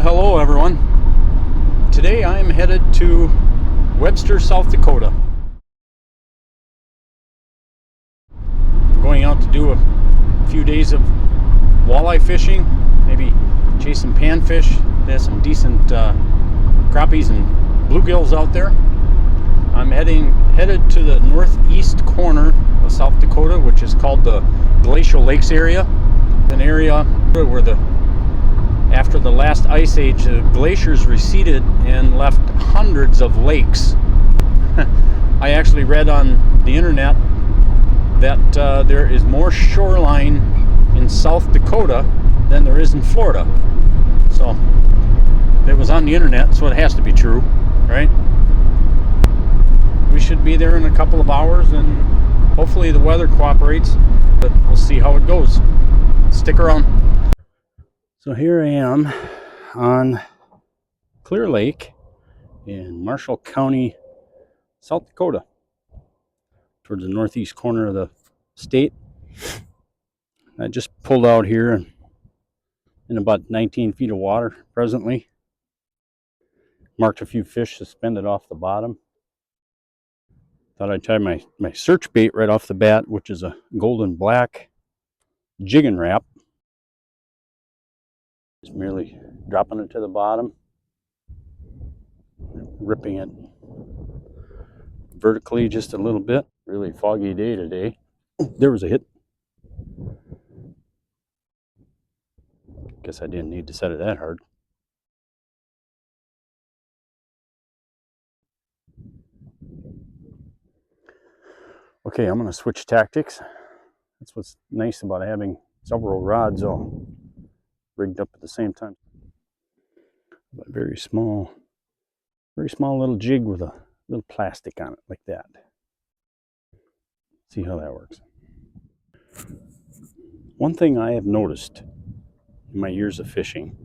Well, hello everyone. Today I am headed to Webster, South Dakota. Going out to do a few days of walleye fishing, maybe chase some panfish. There's some decent crappies and bluegills out there. I'm headed to the northeast corner of South Dakota, which is called the Glacial Lakes area. An area where after the last ice age, the glaciers receded and left hundreds of lakes. I actually read on the internet that there is more shoreline in South Dakota than there is in Florida. So it was on the internet, so it has to be true, right? We should be there in a couple of hours, and hopefully the weather cooperates, but we'll see how it goes. Stick around. So here I am on Clear Lake in Marshall County, South Dakota, towards the northeast corner of the state. I just pulled out here and in about 19 feet of water presently. Marked a few fish suspended off the bottom. Thought I'd try my search bait right off the bat, which is a golden black jig and wrap. Just merely dropping it to the bottom, ripping it vertically just a little bit. Really foggy day today. There was a hit. Guess I didn't need to set it that hard. Okay, I'm going to switch tactics. That's what's nice about having several rods all rigged up at the same time. A very small little jig with a little plastic on it like that. See how that works. One thing I have noticed in my years of fishing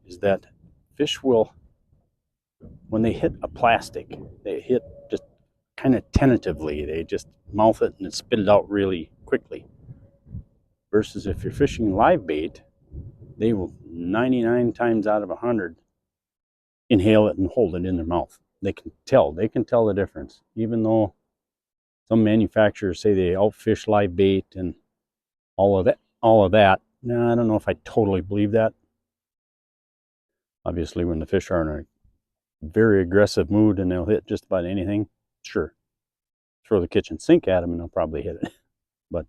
is that fish will, when they hit a plastic, they hit just kind of tentatively. They just mouth it and spit it out really quickly. Versus if you're fishing live bait, they will 99 times out of 100 inhale it and hold it in their mouth. They can tell the difference. Even though some manufacturers say they outfish live bait and all of that. No, I don't know if I totally believe that. Obviously, when the fish are in a very aggressive mood and they'll hit just about anything, sure, throw the kitchen sink at them and they'll probably hit it. But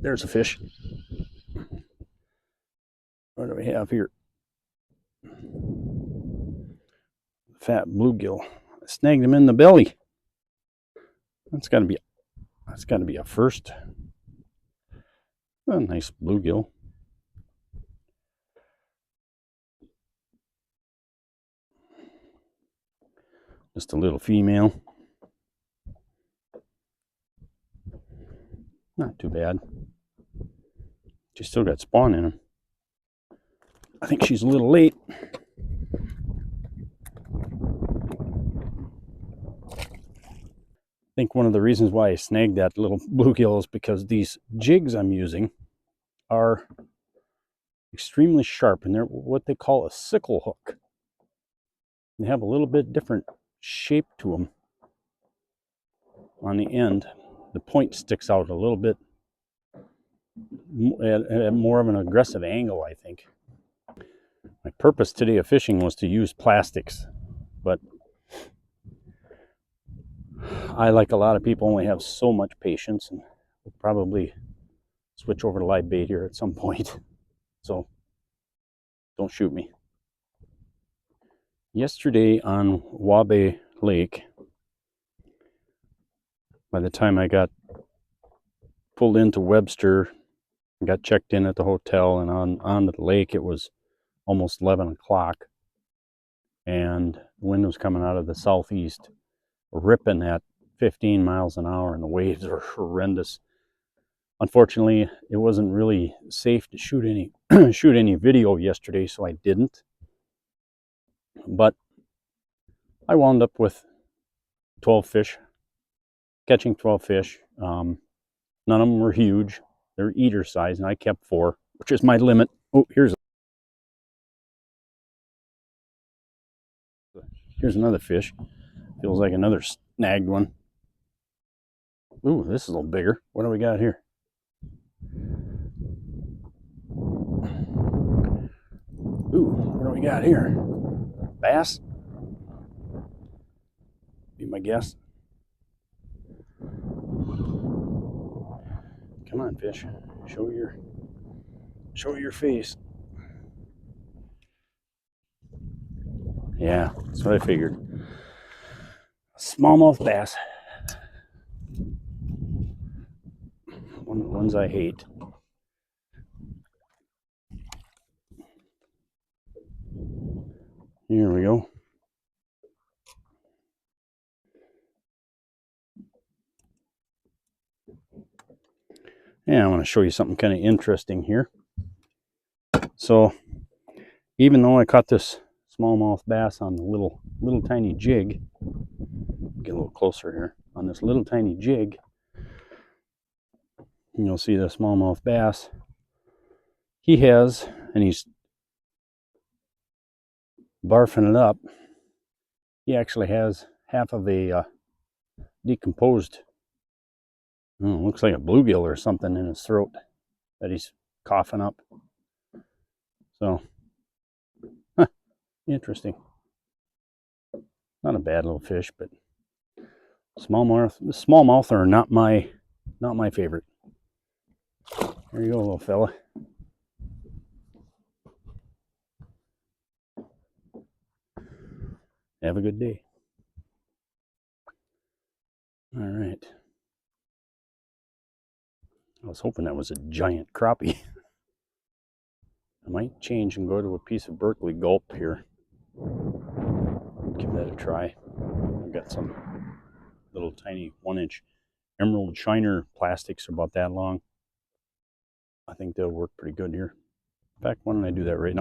there's a fish. What do we have here? Fat bluegill. I snagged him in the belly. That's got to be a first. A nice bluegill. Just a little female. Not too bad. She's still got spawn in her. I think she's a little late. I think one of the reasons why I snagged that little bluegill is because these jigs I'm using are extremely sharp, and they're what they call a sickle hook. They have a little bit different shape to them on the end. The point sticks out a little bit at more of an aggressive angle, I think. My purpose today of fishing was to use plastics, but I, like a lot of people, only have so much patience, and will probably switch over to live bait here at some point. So don't shoot me. Yesterday on Wabae Lake, by the time I got pulled into Webster, got checked in at the hotel and on the lake, it was almost 11 o'clock, and the wind was coming out of the southeast, ripping at 15 miles an hour, and the waves were horrendous. Unfortunately, it wasn't really safe to shoot any video yesterday, so I didn't. But I wound up with 12 fish, catching 12 fish. None of them were huge. They're eater size, and I kept 4. which is my limit. Oh, here's another fish. Feels like another snagged one. Ooh, this is a little bigger. What do we got here? Ooh, what do we got here? Bass? Be my guess. Come on, fish. Show your face. Yeah, that's what I figured. Smallmouth bass. One of the ones I hate. Here we go. Yeah, I want to show you something kind of interesting here. So, even though I caught this smallmouth bass on the little tiny jig, get a little closer here, on this little tiny jig, and you'll see the smallmouth bass. He has, and he's barfing it up. He actually has half of a decomposed, looks like a bluegill or something in his throat that he's coughing up. So, interesting. Not a bad little fish, but smallmouth are not my favorite. There you go, little fella. Have a good day. All right. I was hoping that was a giant crappie. I might change and go to a piece of Berkeley gulp here. Give that a try. I've got some little tiny 1-inch emerald shiner plastics about that long. I think they'll work pretty good here. In fact, why don't I do that right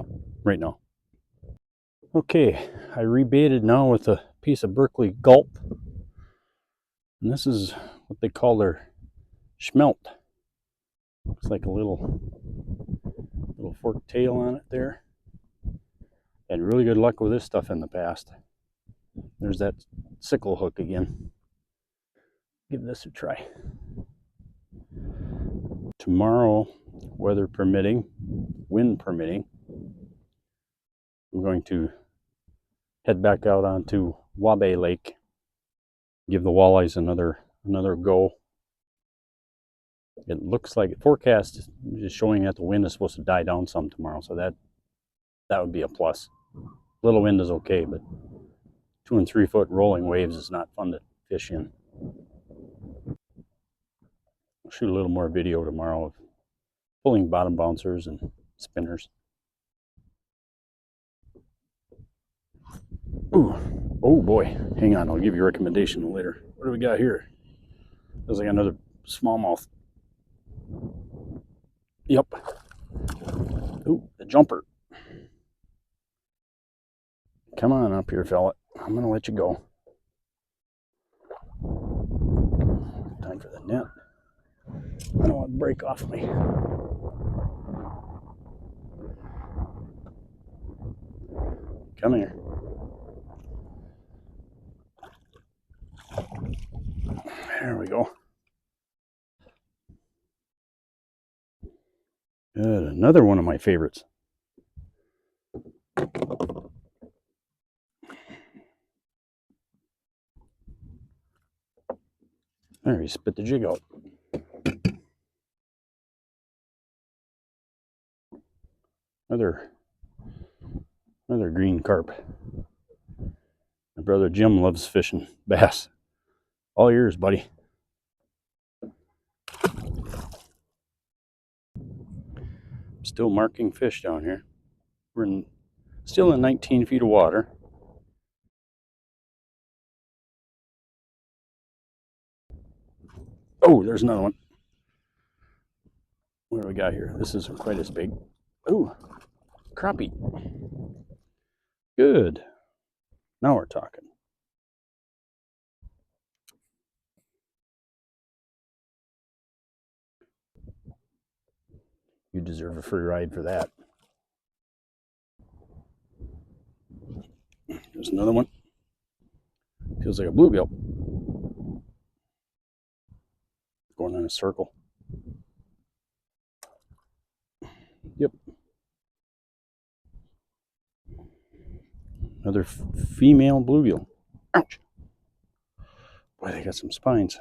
now? Okay, I rebaited now with a piece of Berkeley gulp. And this is what they call their schmelt. Looks like a little forked tail on it there. Had really good luck with this stuff in the past. There's that sickle hook again. Give this a try. Tomorrow, weather permitting, wind permitting, I'm going to head back out onto Wabe Lake. Give the walleyes another go. It looks like forecast is showing that the wind is supposed to die down some tomorrow, so that would be a plus. Little wind is okay, but 2 and 3 foot rolling waves is not fun to fish in. I'll shoot a little more video tomorrow of pulling bottom bouncers and spinners. Ooh, oh boy, hang on, I'll give you a recommendation later. What do we got here? There's like another smallmouth. Yep. Ooh, the jumper. Come on up here, fella. I'm gonna let you go. Time for the net. I don't want to break off me. Come here. There we go. Good. Another one of my favorites. There, he spit the jig out. Another green carp. My brother Jim loves fishing bass. All yours, buddy. Still marking fish down here. We're still in 19 feet of water. Oh, there's another one. What do we got here? This isn't quite as big. Ooh, crappie. Good. Now we're talking. You deserve a free ride for that. There's another one. Feels like a bluegill. Going in a circle. Yep. Another female bluegill. Ouch. Boy, they got some spines.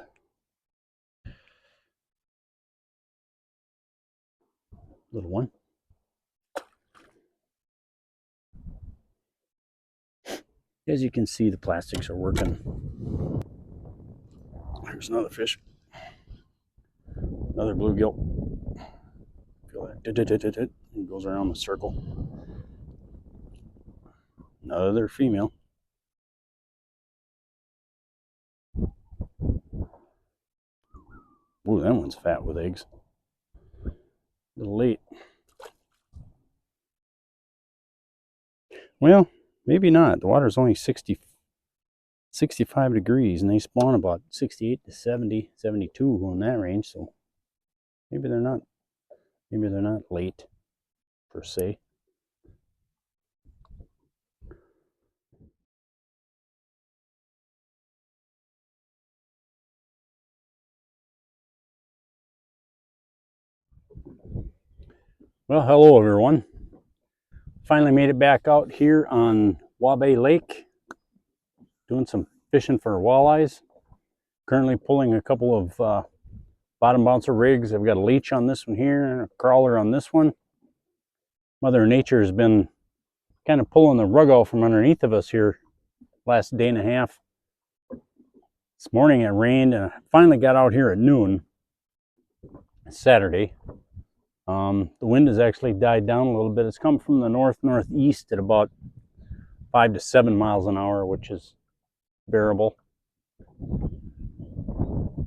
Little one. As you can see, the plastics are working. There's another fish. Another bluegill. Feel that? It goes around the circle. Another female. Ooh, that one's fat with eggs. A little late. Well, maybe not. The water's only 65 degrees, and they spawn about 68 to 70, 72 in that range. So maybe they're not late per se. Well, hello everyone. Finally made it back out here on Wabae Lake, doing some fishing for walleyes. Currently pulling a couple of bottom bouncer rigs. I've got a leech on this one here and a crawler on this one. Mother Nature has been kind of pulling the rug out from underneath of us here last day and a half. This morning it rained and I finally got out here at noon. Saturday. The wind has actually died down a little bit. It's come from the northeast at about 5 to 7 miles an hour, which is bearable.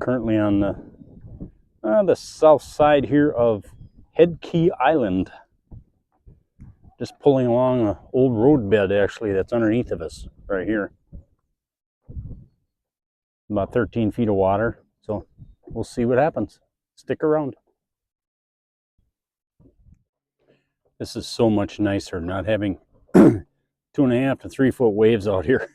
Currently on the south side here of Head Key Island. Just pulling along an old road bed actually that's underneath of us right here. About 13 feet of water. So we'll see what happens. Stick around. This is so much nicer not having 2.5 to 3 foot waves out here.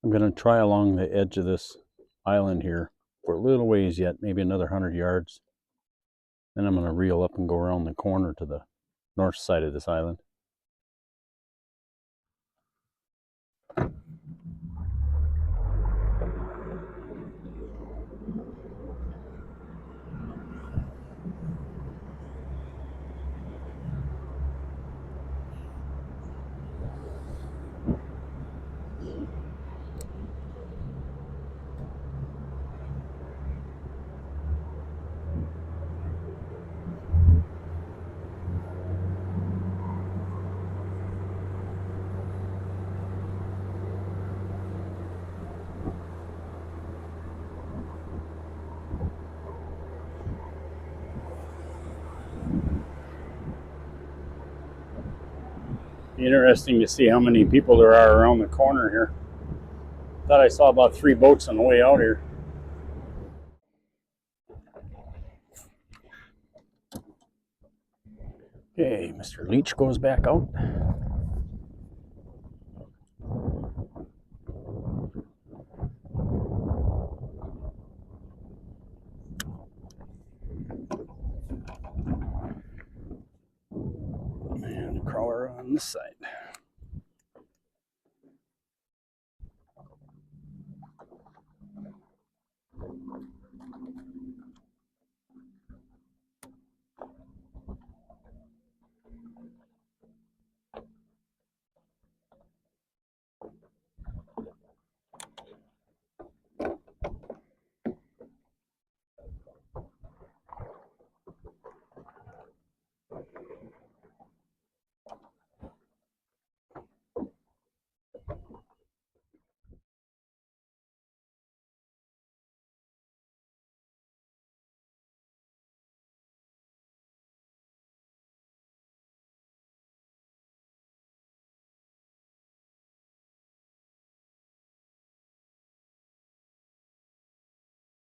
I'm going to try along the edge of this island here for a little ways yet, maybe another 100 yards. Then I'm going to reel up and go around the corner to the north side of this island. Interesting to see how many people there are around the corner here. Thought I saw about 3 boats on the way out here. Okay, Mr. Leach goes back out. And the crawler on this side.